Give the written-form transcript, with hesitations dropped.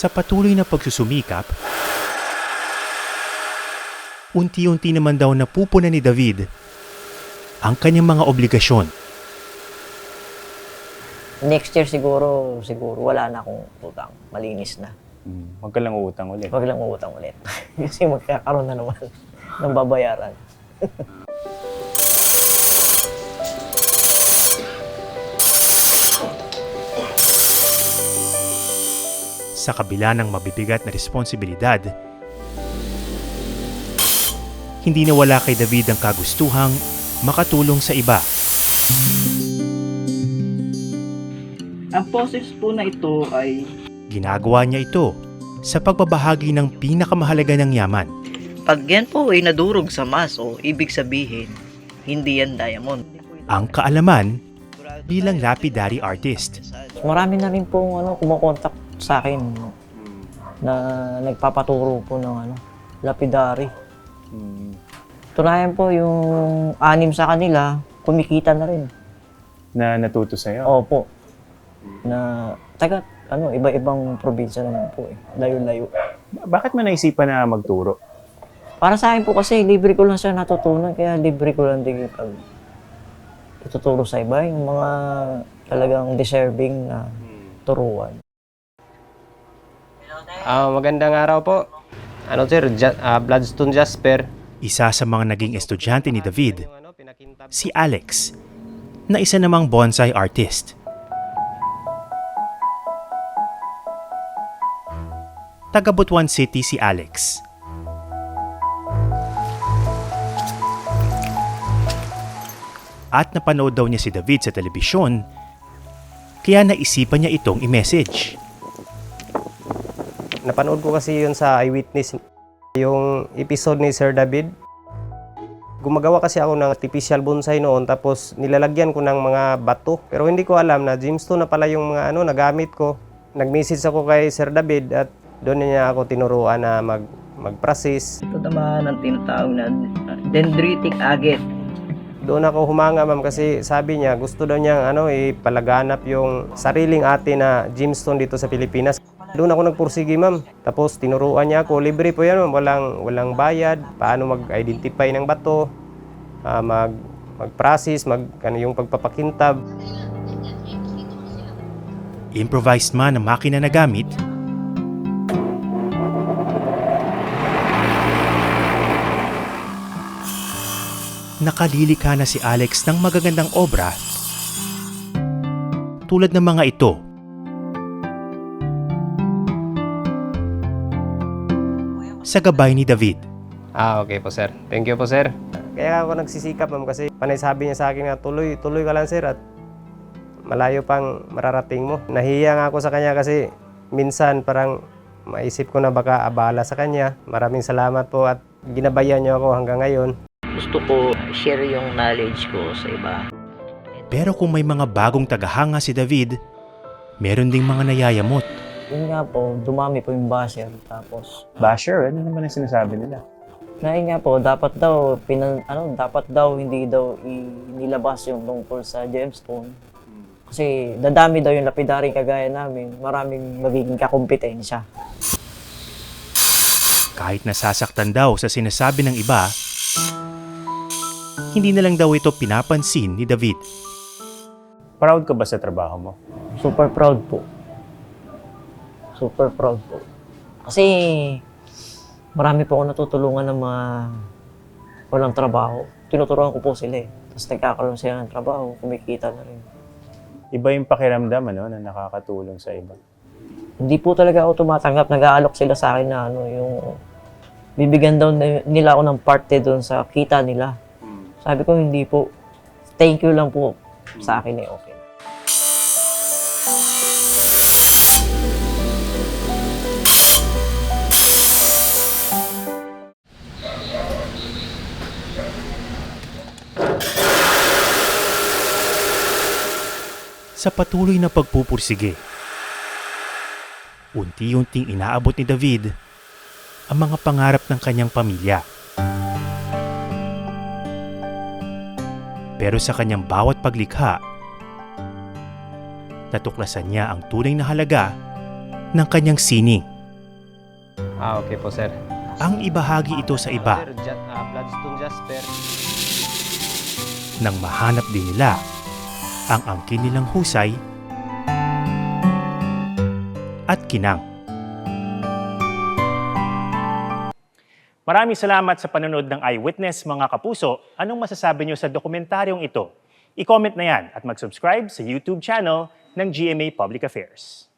Sa patuloy na pagsusumikap, unti-unti naman daw napupunan ni David ang kanyang mga obligasyon. Next year siguro wala na akong utang. Malinis na. Huwag ka lang uutang ulit. Huwag lang utang ulit. Kasi magkakaroon na naman ng babayaran. Sa kabila ng mabibigat na responsibilidad, hindi nawala kay David ang kagustuhang makatulong sa iba. Ang process po na ito ay Ginagawa niya ito sa pagbabahagi ng pinakamahalaga ng yaman. pag yan po ay nadurog sa maso, ibig sabihin, hindi yan diamond. Ang kaalaman bilang lapidary artist. Marami na rin pong kumukontak sa akin na nagpapaturo po ng lapidary. Tunayan po yung 6 sa kanila, kumikita na rin. Na natuto sa'yo? Opo. Na iba-ibang probinsya naman po eh. Layo-layo. Bakit mo naisipan na magturo? Para sa akin po kasi libre ko lang siya natutunan, kaya libre ko lang din pag ituturo sa iba yung mga talagang deserving na turuan. Magandang araw po. Sir, Bloodstone Jasper. Isa sa mga naging estudyante ni David, si Alex, na isa namang bonsai artist. Taga Butuan City si Alex. At napanood daw niya si David sa telebisyon, kaya naisipan niya itong i-message. Napanood ko kasi yun sa Eyewitness, yung episode ni Sir David. Gumagawa kasi ako ng artificial bonsai noon, tapos nilalagyan ko ng mga bato. Pero hindi ko alam na gemstone na pala yung mga nagamit ko. Nag-message ako kay Sir David at doon niya ako tinuruan na mag-process. Ito naman ang tinatawag na dendritic agate. Doon ako humanga, ma'am, kasi sabi niya gusto daw niyang ipalaganap yung sariling ate na gemstone dito sa Pilipinas. Doon ako nagpursige, ma'am. Tapos tinuruan niya ako, libre po yan, ma'am. Walang bayad, paano mag-identify ng bato, mag-process, yung pagpapakintab. Improvised man ang makina na gamit, nakalilika na si Alex ng magagandang obra tulad ng mga ito. Sa gabay ni David. Okay po, sir. Thank you po, sir. Kaya ako nagsisikap, ma'am, kasi panay sabi niya sa akin na tuloy ka lang, sir, at malayo pang mararating mo. Nahiya nga ako sa kanya kasi minsan parang maisip ko na baka abala sa kanya. Maraming salamat po at ginabayan niyo ako hanggang ngayon. Gusto ko share yung knowledge ko sa iba. Pero kung may mga bagong tagahanga si David, meron ding mga nayayamot. Yun nga po, dumami po yung basher. Tapos, Basher? Ano naman ang sinasabi nila? yun nga po, dapat daw hindi daw inilabas yung tungkol sa gemstone. Kasi dadami daw yung lapidary kagaya namin, maraming magiging kakumpetensya. Kahit nasasaktan daw sa sinasabi ng iba, hindi na lang daw ito pinapansin ni David. Proud ka ba sa trabaho mo? Super proud po. Super proud po. Kasi marami po ako natutulungan ng mga walang trabaho. Tinuturuan ko po sila eh. Tapos nagkakaroon sila ng trabaho, kumikita na rin. Iba yung pakiramdam na nakakatulong sa iba. Hindi po talaga ako tumatanggap. Nag-aalok sila sa akin na yung bibigyan daw nila ako ng parte doon sa kita nila. Sabi ko hindi po. Thank you lang po sa akin eh, okay. Sa patuloy na pagpupursige, unti-unting inaabot ni David ang mga pangarap ng kanyang pamilya. Pero sa kanyang bawat paglikha, natuklasan niya ang tunay na halaga ng kanyang sining. Okay po, sir. ang ibahagi ito sa iba Sir, Bloodstone Jasper. nang mahanap din nila ang angkin nilang husay at kinang. Maraming salamat sa panonood ng Eyewitness, mga kapuso. Anong masasabi niyo sa dokumentaryong ito? I-comment na yan at mag-subscribe sa YouTube channel ng GMA Public Affairs.